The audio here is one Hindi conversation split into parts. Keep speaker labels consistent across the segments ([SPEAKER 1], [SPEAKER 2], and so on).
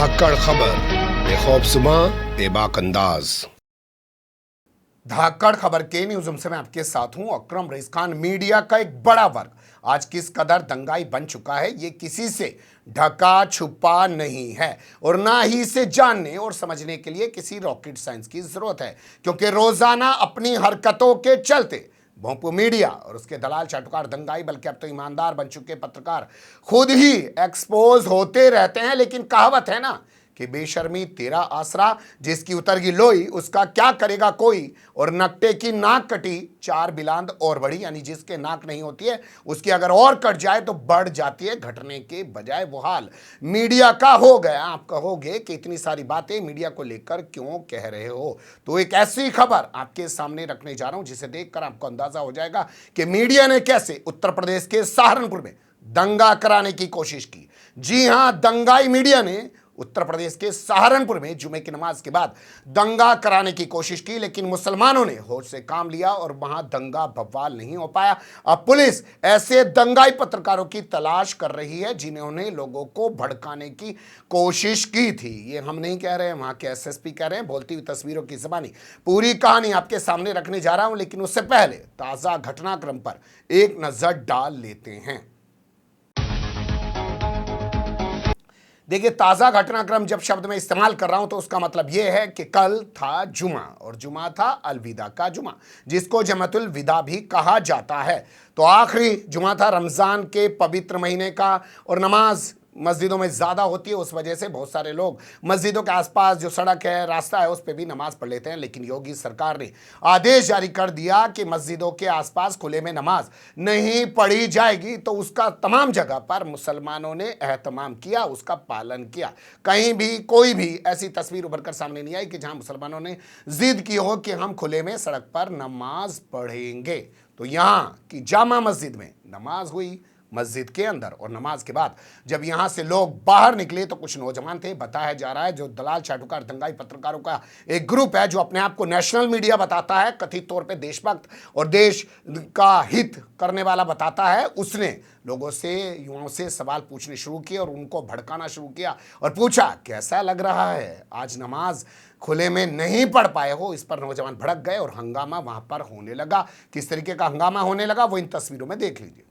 [SPEAKER 1] धाकड़ खबर बेखौफजुमा बेबाक अंदाज।
[SPEAKER 2] धाकड़ खबर के न्यूज़ रूम से मैं आपके साथ हूं अकरम रईस खान। मीडिया का एक बड़ा वर्ग आज किस कदर दंगाई बन चुका है ये किसी से ढका छुपा नहीं है और ना ही इसे जानने और समझने के लिए किसी रॉकेट साइंस की जरूरत है, क्योंकि रोजाना अपनी हरकतों के चलते भोंपू मीडिया और उसके दलाल चाटुकार दंगाई बल्कि अब तो ईमानदार बन चुके पत्रकार खुद ही एक्सपोज होते रहते हैं। लेकिन कहावत है ना कि बेशर्मी तेरा आसरा, जिसकी उतरगी लोई उसका क्या करेगा कोई, और नकटे की नाक कटी चार बिलांद और बढ़ी, यानी जिसके नाक नहीं होती है उसकी अगर और कट जाए तो बढ़ जाती है, घटने के बजाय। वो हाल मीडिया का हो गया। आप कहोगे कि इतनी सारी बातें मीडिया को लेकर क्यों कह रहे हो, तो एक ऐसी खबर आपके सामने रखने जा रहा हूं जिसे देखकर आपको अंदाजा हो जाएगा कि मीडिया ने कैसे उत्तर प्रदेश के सहारनपुर में दंगा कराने की कोशिश की। जी हां, दंगाई मीडिया ने उत्तर प्रदेश के सहारनपुर में जुमे की नमाज के बाद दंगा कराने की कोशिश की, लेकिन मुसलमानों ने होश से काम लिया और वहां दंगा बवाल नहीं हो पाया। अब पुलिस ऐसे दंगाई पत्रकारों की तलाश कर रही है जिन्होंने लोगों को भड़काने की कोशिश की थी। ये हम नहीं कह रहे हैं, वहां के एसएसपी कह रहे हैं। बोलती हुई तस्वीरों की ज़बानी पूरी कहानी आपके सामने रखने जा रहा हूं, लेकिन उससे पहले ताजा घटनाक्रम पर एक नजर डाल लेते हैं। देखिए, ताज़ा घटनाक्रम जब शब्द में इस्तेमाल कर रहा हूं तो उसका मतलब यह है कि कल था जुमा और जुमा था अलविदा का जुमा, जिसको जमातुल विदा भी कहा जाता है। तो आखिरी जुमा था रमज़ान के पवित्र महीने का और नमाज मस्जिदों में ज़्यादा होती है। उस वजह से बहुत सारे लोग मस्जिदों के आसपास जो सड़क है, रास्ता है, उस पर भी नमाज पढ़ लेते हैं। लेकिन योगी सरकार ने आदेश जारी कर दिया कि मस्जिदों के आसपास खुले में नमाज नहीं पढ़ी जाएगी। तो उसका तमाम जगह पर मुसलमानों ने एहतमाम किया, उसका पालन किया। कहीं भी कोई भी ऐसी तस्वीर उभर कर सामने नहीं आई कि जहां मुसलमानों ने जिद की हो कि हम खुले में सड़क पर नमाज पढ़ेंगे। तो यहाँ की जामा मस्जिद में नमाज हुई, मस्जिद के अंदर। और नमाज के बाद जब यहां से लोग बाहर निकले तो कुछ नौजवान थे, बताया जा रहा है, जो दलाल चाटुकार दंगाई पत्रकारों का एक ग्रुप है जो अपने आप को नेशनल मीडिया बताता है, कथित तौर पे देशभक्त और देश का हित करने वाला बताता है। उसने लोगों से, युवाओं से सवाल पूछने शुरू किए और उनको भड़काना शुरू किया और पूछा कैसा लग रहा है आज नमाज खुले में नहीं पढ़ पाए हो। इस पर नौजवान भड़क गए और हंगामा वहां पर होने लगा। किस तरीके का हंगामा होने लगा वो इन तस्वीरों में देख लीजिए।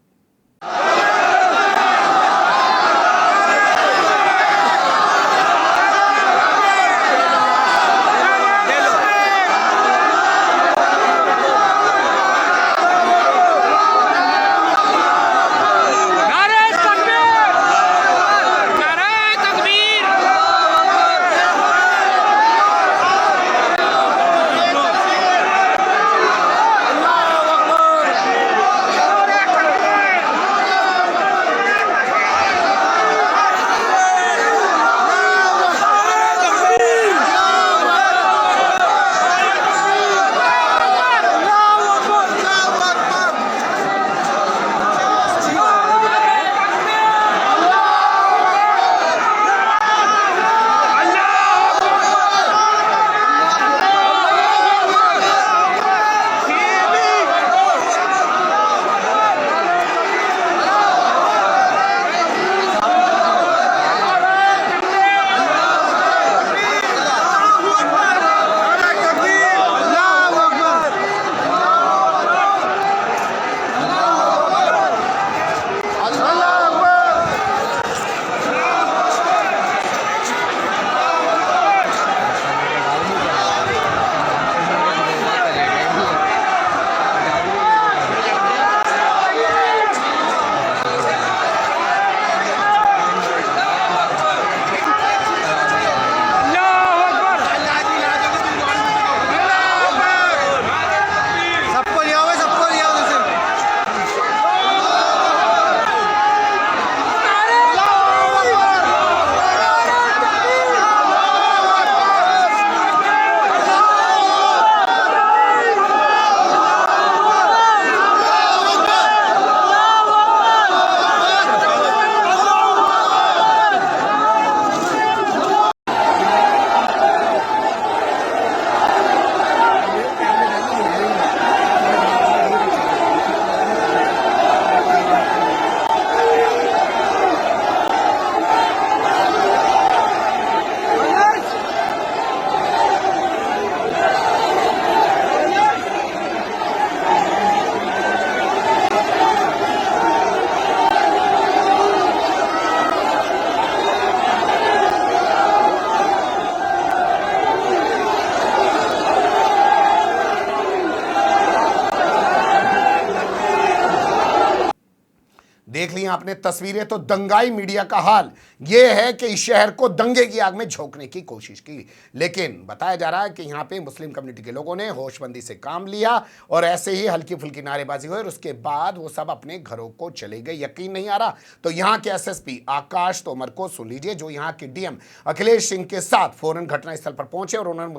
[SPEAKER 2] देख लिया आपने तस्वीरें, तो दंगाई मीडिया का हाल यह है कि इस शहर को दंगे की आग में झोंकने की कोशिश की, लेकिन बताया जा रहा है कि यहां पे मुस्लिम कम्युनिटी के लोगों ने होशबंदी से काम लिया और ऐसे ही हल्की फुल्की नारेबाजी हुई और उसके बाद वो सब अपने घरों को चले गए। यकीन नहीं आ रहा तो यहां के एसएसपी आकाश तोमर को सुन लीजिए, जो यहां के डीएम अखिलेश सिंह के साथ फौरन घटनास्थल पर पहुंचे और उन्होंने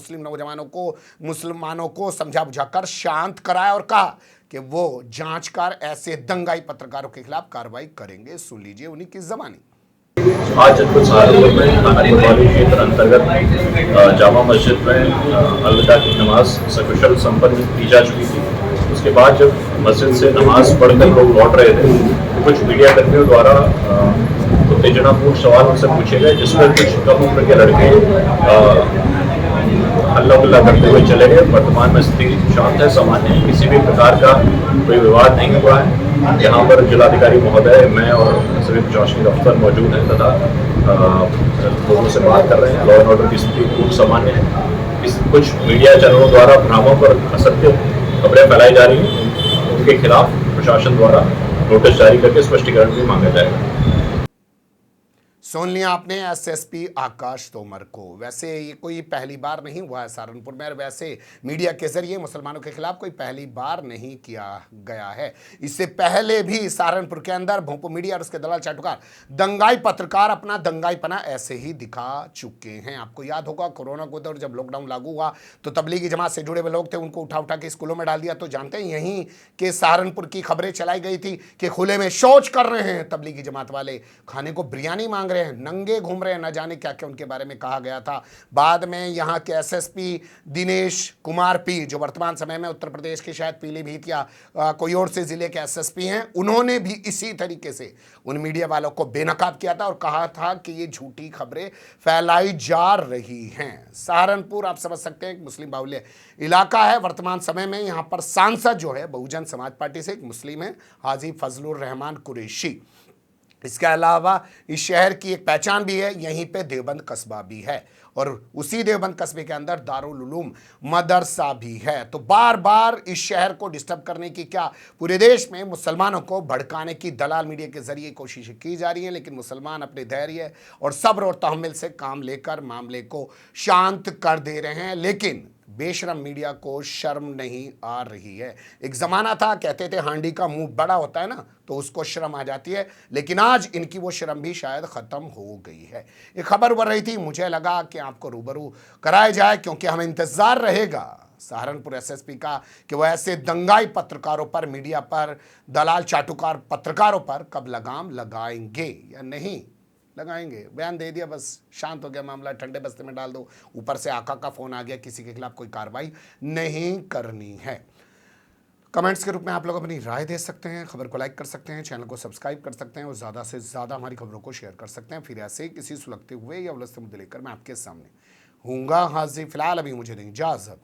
[SPEAKER 2] मुसलमानों को समझा बुझाकर शांत कराया और कहा कि वो जांच कर ऐसे दंगाई पत्रकारों के खिलाफ कार्रवाई करेंगे। सुन लीजिए उन्हीं की ज़बानी।
[SPEAKER 3] आज जनपद सहारनपुर में थाना कोतवाली क्षेत्र अंतर्गत जामा मस्जिद में अलविदा की नमाज सकुशल संपन्न की जा चुकी थी। उसके बाद जब मस्जिद से नमाज पढ़कर लोग लौट रहे थे तो कुछ मीडिया कर्मियों द्वारा उत्तेजनापूर्ण सवाल उनसे पूछे गए, जिसमें कुछ कम उम्र के लड़के हल्ला गुल्ला करते हुए चले गए। वर्तमान में स्थिति शांत है, सामान्य है, किसी भी प्रकार का कोई विवाद नहीं हुआ है। यहाँ पर जिलाधिकारी महोदय, मैं और सभी प्रशासनिक अफसर मौजूद हैं तथा लोगों से बात कर रहे हैं। लॉ एंड ऑर्डर की स्थिति खूब सामान्य है। कुछ मीडिया चैनलों द्वारा भ्रामक और असत्य खबरें फैलाई जा रही हैं, उनके खिलाफ प्रशासन द्वारा नोटिस जारी करके स्पष्टीकरण भी मांगा जाएगा।
[SPEAKER 2] सुन लिया आपने एसएसपी आकाश तोमर को। वैसे ये कोई पहली बार नहीं हुआ है सहारनपुर में, और वैसे मीडिया के जरिए मुसलमानों के खिलाफ कोई पहली बार नहीं किया गया है। इससे पहले भी सहारनपुर के अंदर भोंपू मीडिया और उसके दलाल चाटुकार दंगाई पत्रकार अपना दंगाईपना ऐसे ही दिखा चुके हैं। आपको याद होगा कोरोना को दौर जब लॉकडाउन लागू हुआ तो तबलीगी जमात से जुड़े हुए लोग थे, उनको उठा उठा के स्कूलों में डाल दिया। तो जानते हैं यहीं के सहारनपुर की खबरें चलाई गई थी कि खुले में शौच कर रहे हैं तबलीगी जमात वाले, खाने को बिरयानी मांग रहे हैं, नंगे घूम रहे हैं, न जाने क्या क्या उनके बारे में कहा गया था। बाद में यहाँ के एसएसपी दिनेश कुमार पी, जो वर्तमान समय में उत्तर प्रदेश के शायद पीलीभीत या कोई और से जिले के एसएसपी हैं, उन्होंने भी इसी तरीके से उन मीडिया वालों को बेनकाब किया था और कहा था कि ये झूठी खबरें फैलाई जा रही हैं। सहारनपुर आप समझ सकते हैं एक मुस्लिम बाहुल्य इलाका है। वर्तमान समय में यहाँ पर सांसद जो है बहुजन समाज पार्टी से एक मुस्लिम है, हाजी फजलुर रहमान कुरैशी। इसके अलावा इस शहर की एक पहचान भी है, यहीं पे देवबंद कस्बा भी है और उसी देवबंद कस्बे के अंदर दारुल उलूम मदरसा भी है। तो बार बार इस शहर को डिस्टर्ब करने की, क्या पूरे देश में मुसलमानों को भड़काने की दलाल मीडिया के जरिए कोशिशें की जा रही हैं, लेकिन मुसलमान अपने धैर्य और सब्र और तहम्मुल से काम लेकर मामले को शांत कर दे रहे हैं। लेकिन बेशरम मीडिया को शर्म नहीं आ रही है। एक ज़माना था कहते थे हांडी का मुंह बड़ा होता है ना, तो उसको शर्म आ जाती है, लेकिन आज इनकी वो शर्म भी शायद ख़त्म हो गई है। एक खबर बढ़ रही थी, मुझे लगा कि आपको रूबरू कराया जाए, क्योंकि हमें इंतज़ार रहेगा सहारनपुर एसएसपी का कि वो ऐसे दंगाई पत्रकारों पर, मीडिया पर, दलाल चाटुकार पत्रकारों पर कब लगाम लगाएंगे या नहीं लगाएंगे। बयान दे दिया, बस शांत हो गया मामला, ठंडे बस्ते में डाल दो। ऊपर से आका का फोन आ गया, किसी के खिलाफ कोई कार्रवाई नहीं करनी है। कमेंट्स के रूप में आप लोग अपनी राय दे सकते हैं, खबर को लाइक कर सकते हैं, चैनल को सब्सक्राइब कर सकते हैं और ज़्यादा से ज़्यादा हमारी खबरों को शेयर कर सकते हैं। फिर ऐसे ही किसी सुलगते हुए या उलझते मुद्दे लेकर मैं आपके सामने हूँगा हाजिर। फिलहाल अभी मुझे दें इजाज़त।